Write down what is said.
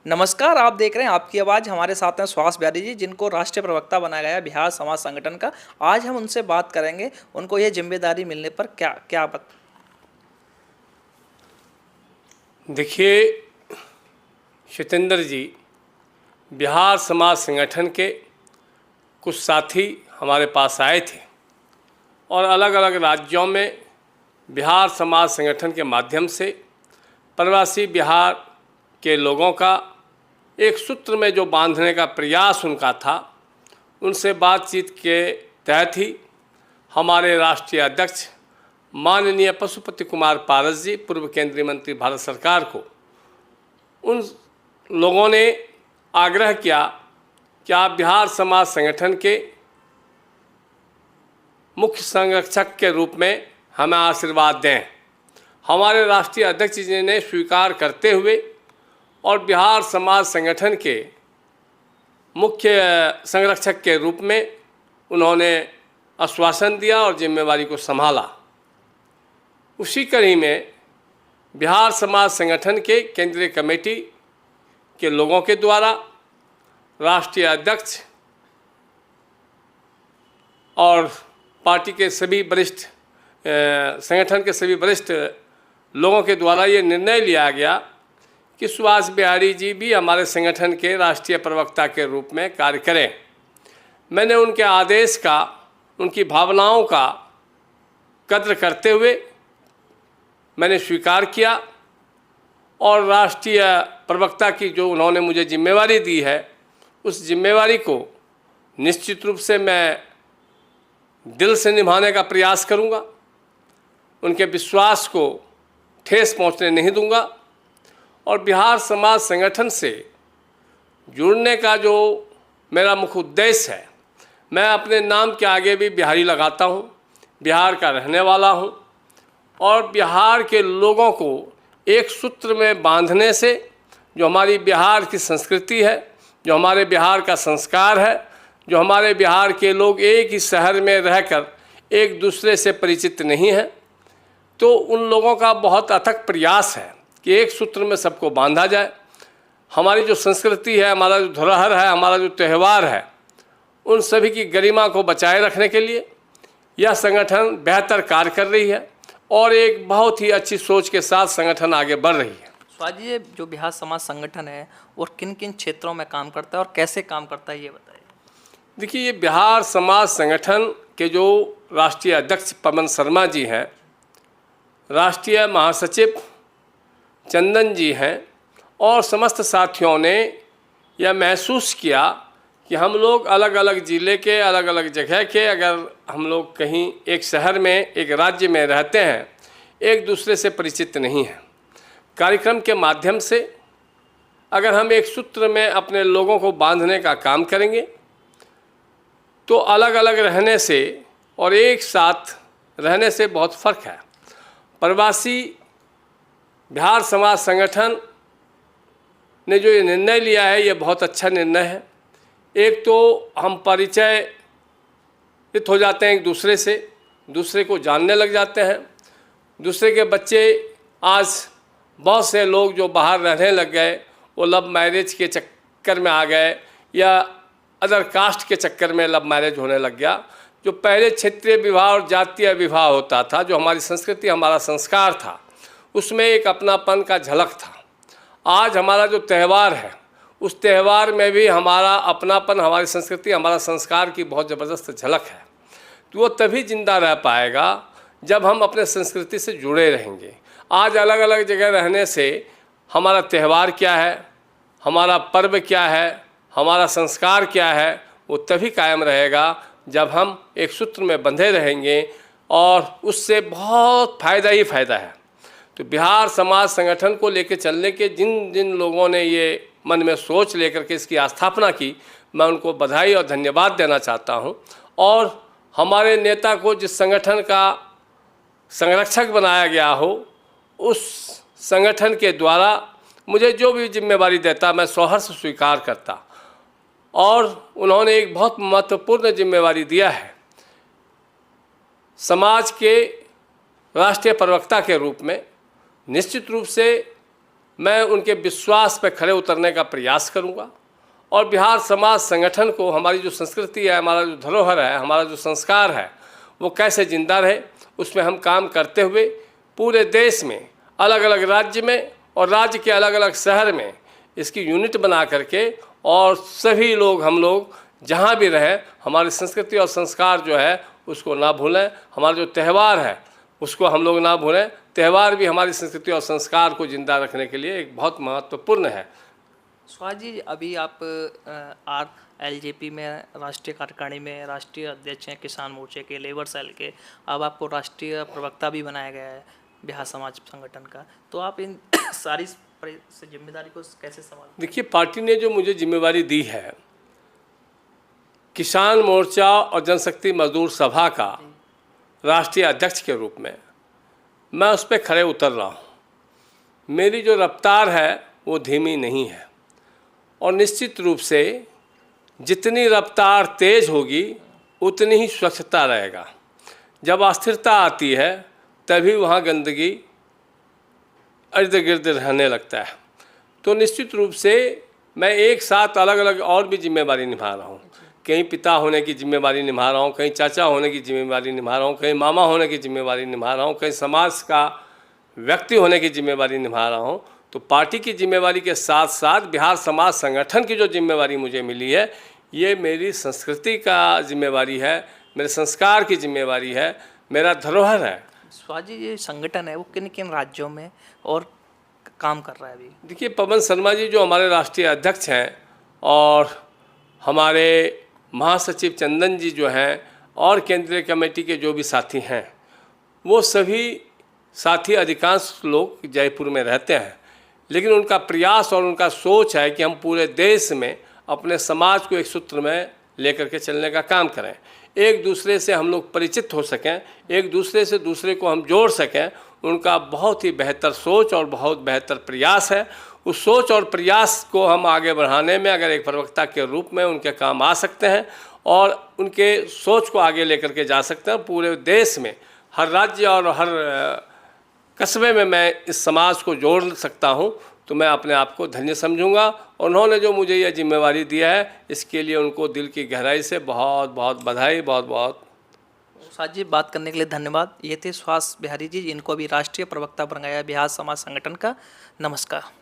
नमस्कार, आप देख रहे हैं आपकी आवाज़। हमारे साथ हैं सुहास ब्यारी जी, जिनको राष्ट्रीय प्रवक्ता बनाया गया है बिहार समाज संगठन का। आज हम उनसे बात करेंगे, उनको ये जिम्मेदारी मिलने पर क्या क्या देखिए सत्येंद्र जी, बिहार समाज संगठन के कुछ साथी हमारे पास आए थे और अलग अलग राज्यों में बिहार समाज संगठन के माध्यम से प्रवासी बिहार के लोगों का एक सूत्र में जो बांधने का प्रयास उनका था, उनसे बातचीत के तहत ही हमारे राष्ट्रीय अध्यक्ष माननीय पशुपति कुमार पारस जी, पूर्व केंद्रीय मंत्री भारत सरकार को, उन लोगों ने आग्रह किया कि आप बिहार समाज संगठन के मुख्य संरक्षक के रूप में हमें आशीर्वाद दें। हमारे राष्ट्रीय अध्यक्ष जी ने स्वीकार करते हुए और बिहार समाज संगठन के मुख्य संरक्षक के रूप में उन्होंने आश्वासन दिया और जिम्मेवारी को संभाला। उसी कड़ी में बिहार समाज संगठन के केंद्रीय कमेटी के लोगों के द्वारा राष्ट्रीय अध्यक्ष और पार्टी के सभी वरिष्ठ संगठन के सभी वरिष्ठ लोगों के द्वारा ये निर्णय लिया गया कि सुहास बिहारी जी भी हमारे संगठन के राष्ट्रीय प्रवक्ता के रूप में कार्य करें। मैंने उनके आदेश का, उनकी भावनाओं का कद्र करते हुए मैंने स्वीकार किया और राष्ट्रीय प्रवक्ता की जो उन्होंने मुझे जिम्मेवारी दी है, उस जिम्मेवारी को निश्चित रूप से मैं दिल से निभाने का प्रयास करूंगा। उनके विश्वास को ठेस पहुंचने नहीं दूंगा और बिहार समाज संगठन से जुड़ने का जो मेरा मुख्य उद्देश्य है, मैं अपने नाम के आगे भी बिहारी लगाता हूं, बिहार का रहने वाला हूं और बिहार के लोगों को एक सूत्र में बांधने से जो हमारी बिहार की संस्कृति है, जो हमारे बिहार का संस्कार है, जो हमारे बिहार के लोग एक ही शहर में रहकर एक दूसरे से परिचित नहीं हैं, तो उन लोगों का बहुत अथक प्रयास है कि एक सूत्र में सबको बांधा जाए। हमारी जो संस्कृति है, हमारा जो धरोहर है, हमारा जो त्यौहार है, उन सभी की गरिमा को बचाए रखने के लिए यह संगठन बेहतर कार्य कर रही है और एक बहुत ही अच्छी सोच के साथ संगठन आगे बढ़ रही है। सुहास जी, जो बिहार समाज संगठन है और किन किन क्षेत्रों में काम करता है और कैसे काम करता है, ये बताइए। देखिए, ये बिहार समाज संगठन के जो राष्ट्रीय अध्यक्ष पवन शर्मा जी हैं, राष्ट्रीय महासचिव चंदन जी हैं और समस्त साथियों ने यह महसूस किया कि हम लोग अलग अलग ज़िले के, अलग अलग जगह के, अगर हम लोग कहीं एक शहर में, एक राज्य में रहते हैं, एक दूसरे से परिचित नहीं हैं। कार्यक्रम के माध्यम से अगर हम एक सूत्र में अपने लोगों को बांधने का काम करेंगे तो अलग अलग रहने से और एक साथ रहने से बहुत फ़र्क है। प्रवासी बिहार समाज संगठन ने जो ये निर्णय लिया है, ये बहुत अच्छा निर्णय है। एक तो हम परिचयित हो जाते हैं एक दूसरे से, दूसरे को जानने लग जाते हैं। दूसरे के बच्चे, आज बहुत से लोग जो बाहर रहने लग गए, वो लव मैरिज के चक्कर में आ गए या अदर कास्ट के चक्कर में लव मैरिज होने लग गया। जो पहले क्षेत्रीय विवाह और जातीय विवाह होता था, जो हमारी संस्कृति, हमारा संस्कार था, उसमें एक अपनापन का झलक था। आज हमारा जो त्यौहार है, उस त्यौहार में भी हमारा अपनापन, हमारी संस्कृति, हमारा संस्कार की बहुत ज़बरदस्त झलक है। तो वो तभी जिंदा रह पाएगा जब हम अपने संस्कृति से जुड़े रहेंगे। आज अलग अलग जगह रहने से हमारा त्यौहार क्या है, हमारा पर्व क्या है, हमारा संस्कार क्या है, वो तभी कायम रहेगा जब हम एक सूत्र में बंधे रहेंगे और उससे बहुत फ़ायदा ही फ़ायदा है। तो बिहार समाज संगठन को लेकर चलने के जिन जिन लोगों ने ये मन में सोच लेकर के इसकी स्थापना की, मैं उनको बधाई और धन्यवाद देना चाहता हूं। और हमारे नेता को जिस संगठन का संरक्षक बनाया गया हो, उस संगठन के द्वारा मुझे जो भी जिम्मेवारी देता, मैं सहर्ष स्वीकार करता। और उन्होंने एक बहुत महत्वपूर्ण जिम्मेवारी दिया है। समाज के राष्ट्रीय प्रवक्ता के रूप में निश्चित रूप से मैं उनके विश्वास पर खड़े उतरने का प्रयास करूंगा और बिहार समाज संगठन को, हमारी जो संस्कृति है, हमारा जो धरोहर है, हमारा जो संस्कार है, वो कैसे जिंदा रहे, उसमें हम काम करते हुए पूरे देश में, अलग अलग राज्य में और राज्य के अलग अलग शहर में इसकी यूनिट बना करके, और सभी लोग, हम लोग जहाँ भी रहें, हमारी संस्कृति और संस्कार जो है उसको ना भूलें। हमारा जो त्यौहार है उसको हम लोग ना भूलें। त्यौहार भी हमारी संस्कृति और संस्कार को जिंदा रखने के लिए एक बहुत महत्वपूर्ण है। सुहास जी, अभी आप RLJP में राष्ट्रीय कार्यकारिणी में राष्ट्रीय अध्यक्ष हैं, किसान मोर्चे के, लेबर सेल के। अब आपको राष्ट्रीय प्रवक्ता भी बनाया गया है बिहार समाज संगठन का, तो आप इन सारी जिम्मेदारी को कैसे संभाल? देखिए, पार्टी ने जो मुझे जिम्मेवारी दी है, किसान मोर्चा और जनशक्ति मजदूर सभा का राष्ट्रीय अध्यक्ष के रूप में मैं उस पर खड़े उतर रहा हूँ। मेरी जो रफ्तार है वो धीमी नहीं है, और निश्चित रूप से जितनी रफ्तार तेज होगी उतनी ही स्वच्छता रहेगा। जब अस्थिरता आती है तभी वहाँ गंदगी इर्द गिर्द रहने लगता है। तो निश्चित रूप से मैं एक साथ अलग अलग और भी जिम्मेवारी निभा रहा हूँ। कहीं पिता होने की जिम्मेवारी निभा रहा हूँ, कहीं चाचा होने की जिम्मेवारी निभा रहा हूँ, कहीं मामा होने की जिम्मेवारी निभा रहा हूँ, कहीं समाज का व्यक्ति होने की जिम्मेवारी निभा रहा हूँ। तो पार्टी की जिम्मेवारी के साथ साथ बिहार समाज संगठन की जो जिम्मेवारी मुझे मिली है, ये मेरी संस्कृति का जिम्मेवारी है, मेरे संस्कार की जिम्मेवारी है, मेरा धरोहर है। सुहास जी, ये संगठन है वो किन किन राज्यों में और काम कर रहा है अभी? देखिए, पवन शर्मा जी जो हमारे राष्ट्रीय अध्यक्ष हैं, और हमारे महासचिव चंदन जी जो हैं, और केंद्रीय कमेटी के जो भी साथी हैं, वो सभी साथी, अधिकांश लोग जयपुर में रहते हैं। लेकिन उनका प्रयास और उनका सोच है कि हम पूरे देश में अपने समाज को एक सूत्र में लेकर के चलने का काम करें, एक दूसरे से हम लोग परिचित हो सकें, एक दूसरे से दूसरे को हम जोड़ सकें। उनका बहुत ही बेहतर सोच और बहुत बेहतर प्रयास है। उस सोच और प्रयास को हम आगे बढ़ाने में अगर एक प्रवक्ता के रूप में उनके काम आ सकते हैं और उनके सोच को आगे लेकर के जा सकते हैं, पूरे देश में हर राज्य और हर कस्बे में मैं इस समाज को जोड़ सकता हूं, तो मैं अपने आप को धन्य समझूंगा। उन्होंने जो मुझे यह जिम्मेवारी दिया है, इसके लिए उनको दिल की गहराई से बहुत बहुत बधाई, बहुत बहुत। सुहास जी, बात करने के लिए धन्यवाद। ये थे सुहास बिहारी जी, जिनको अभी राष्ट्रीय प्रवक्ता बनाया बिहार समाज संगठन का। नमस्कार।